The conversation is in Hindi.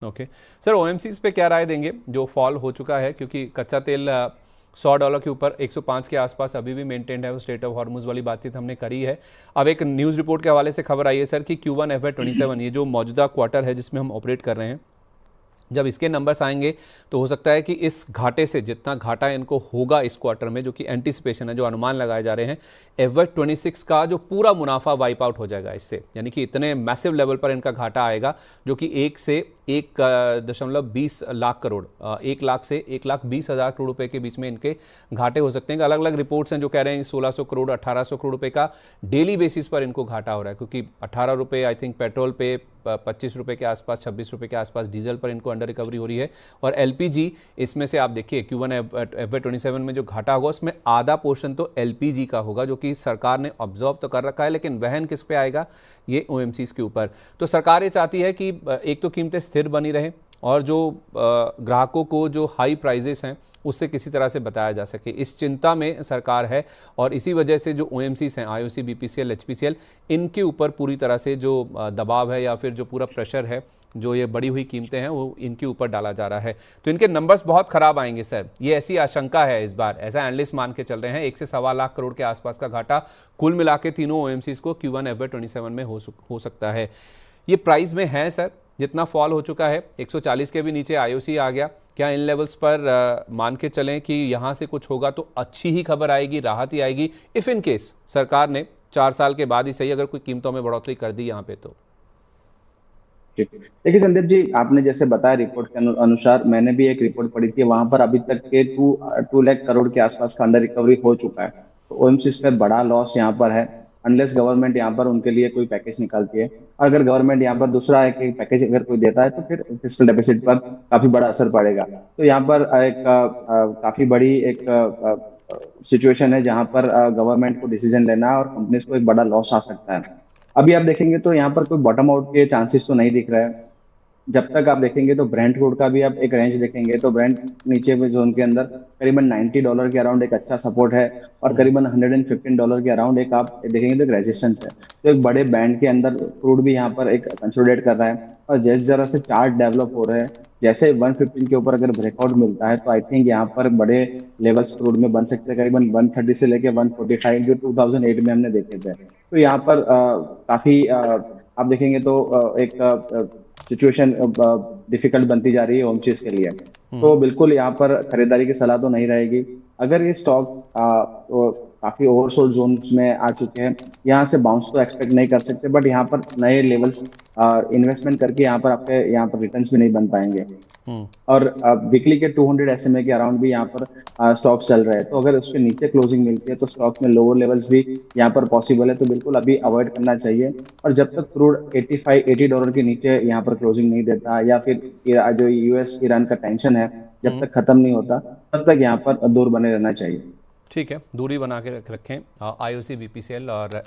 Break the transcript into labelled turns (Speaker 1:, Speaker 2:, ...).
Speaker 1: ओके सर, ओएमसीज पे क्या राय देंगे जो फॉल हो चुका है, क्योंकि कच्चा तेल $100 के ऊपर 105 के आसपास अभी भी मेंटेन्ड है। वो स्ट्रेट ऑफ हॉर्मुज वाली बातचीत हमने करी है। अब एक न्यूज़ रिपोर्ट के हवाले से खबर आई है सर कि Q1 FY27 ये जो मौजूदा क्वार्टर है जिसमें हम ऑपरेट कर रहे हैं, जब इसके नंबर्स आएंगे तो हो सकता है कि इस घाटे से जितना घाटा इनको होगा इस क्वार्टर में, जो कि एंटिसिपेशन है, जो अनुमान लगाए जा रहे हैं, FY26 का जो पूरा मुनाफा वाइप आउट हो जाएगा इससे। यानी कि इतने मैसिव लेवल पर इनका घाटा आएगा जो कि 1 से 1.20 लाख करोड़, 1 लाख से 1,20,000 करोड़ रुपए के बीच में इनके घाटे हो सकते हैं। अलग अलग रिपोर्ट्स हैं जो कह रहे हैं 1,600 करोड़ 1,800 करोड़ रुपए का डेली बेसिस पर इनको घाटा हो रहा है, क्योंकि 18 रुपये आई थिंक पेट्रोल पे, 25 रुपये के आसपास, 26 रुपये के आसपास डीजल पर इनको अंडर रिकवरी हो रही है। और एलपीजी, इसमें से आप देखिए Q1 FY27 में जो घाटा होगा उसमें आधा पोर्शन तो एलपीजी का होगा, जो कि सरकार ने ऑब्जर्व तो कर रखा है, लेकिन वहन किस पे आएगा, ये ओएमसीज के ऊपर। तो सरकार ये चाहती है कि एक तो कीमतें स्थिर बनी रहें और जो ग्राहकों को जो हाई प्राइजेस हैं उससे किसी तरह से बताया जा सके, इस चिंता में सरकार है। और इसी वजह से जो ओएमसीज हैं, आईओसी, बीपीसीएल, एचपीसीएल, इनके ऊपर पूरी तरह से जो दबाव है या फिर जो पूरा प्रेशर है, जो ये बढ़ी हुई कीमतें हैं, वो इनके ऊपर डाला जा रहा है। तो इनके नंबर्स बहुत खराब आएंगे सर, ये ऐसी आशंका है इस बार, ऐसा एनालिस्ट मान के चल रहे हैं। 1 से 1.25 लाख करोड़ के आसपास का घाटा कुल मिला के तीनों ओएमसीज को Q1 FY27 में हो सकता है। ये प्राइस में है सर, जितना फॉल हो चुका है 140 के भी नीचे आईओसी आ गया। क्या इन लेवल्स पर मान के चलें कि यहाँ से कुछ होगा तो अच्छी ही खबर आएगी, राहत ही आएगी, इफ़ इन केस सरकार ने 4 साल के बाद ही सही अगर कोई कीमतों में बढ़ोतरी कर दी यहाँ पे तो?
Speaker 2: ठीक। देखिए संदीप जी, आपने जैसे बताया रिपोर्ट के अनुसार, मैंने भी एक रिपोर्ट पढ़ी थी, वहां पर अभी तक के 2 लाख करोड़ के आसपास का अंडर रिकवरी हो चुका है। तो ओएमसीज पे बड़ा लॉस यहाँ पर है, अनलेस गवर्नमेंट यहाँ पर उनके लिए कोई पैकेज निकालती है। और अगर गवर्नमेंट यहाँ पर दूसरा एक पैकेज अगर कोई देता है तो फिर फिस्कल डेफिसिट पर काफी बड़ा असर पड़ेगा। तो यहाँ पर एक काफी बड़ी एक सिचुएशन है जहाँ पर गवर्नमेंट को डिसीजन लेना है और कंपनीज को एक बड़ा लॉस आ सकता है। अभी आप देखेंगे तो यहाँ पर कोई बॉटम आउट के चांसेस तो नहीं दिख रहा है। जब तक आप देखेंगे तो ब्रेंट क्रूड का भी आप एक रेंज देखेंगे तो ब्रेंट नीचे में जोन के अंदर करीबन $90 के अराउंड एक अच्छा सपोर्ट है, और करीबन $115 के अराउंड एक आप देखेंगे तो एक रेजिस्टेंस है। तो एक बड़े बैंड के अंदर क्रूड भी यहाँ पर एक कंसोलिडेट कर रहा है। और जैसे जरा से चार्ट डेवलप हो रहे हैं, जैसे 115 के ऊपर अगर ब्रेकआउट मिलता है तो आई थिंक यहाँ पर बड़े लेवल्स क्रूड में बन सकते हैं, करीबन 130 से लेके 145 जो 2008 में हमने देखे थे। तो यहाँ पर काफी आप देखेंगे तो एक सिचुएशन डिफिकल्ट बनती जा रही है होम चीज के लिए। तो बिल्कुल यहाँ पर खरीदारी की सलाह तो नहीं रहेगी। अगर ये स्टॉक तो काफी ओवरसोल्ड जोन्स में आ चुके हैं, यहाँ से बाउंस तो एक्सपेक्ट नहीं कर सकते, बट यहाँ पर नए लेवल्स इन्वेस्टमेंट करके यहाँ पर आपके यहाँ पर रिटर्न्स भी नहीं बन पाएंगे। और वीकली के 200 एसएमए के अराउंड भी यहाँ पर स्टॉक चल रहे हैं। तो अगर उसके नीचे क्लोजिंग मिलती है तो स्टॉक में लोअर लेवल्स भी यहाँ पर पॉसिबल है, तो बिल्कुल अभी अवॉइड करना चाहिए। और जब तक क्रूड 85-80 डॉलर के नीचे यहाँ पर क्लोजिंग नहीं देता, या फिर जो यूएस ईरान का टेंशन है जब तक खत्म नहीं होता, तब तक यहाँ पर दूर बने रहना चाहिए।
Speaker 1: ठीक है, दूरी बना के रखें आईओसी, बीपीसीएल और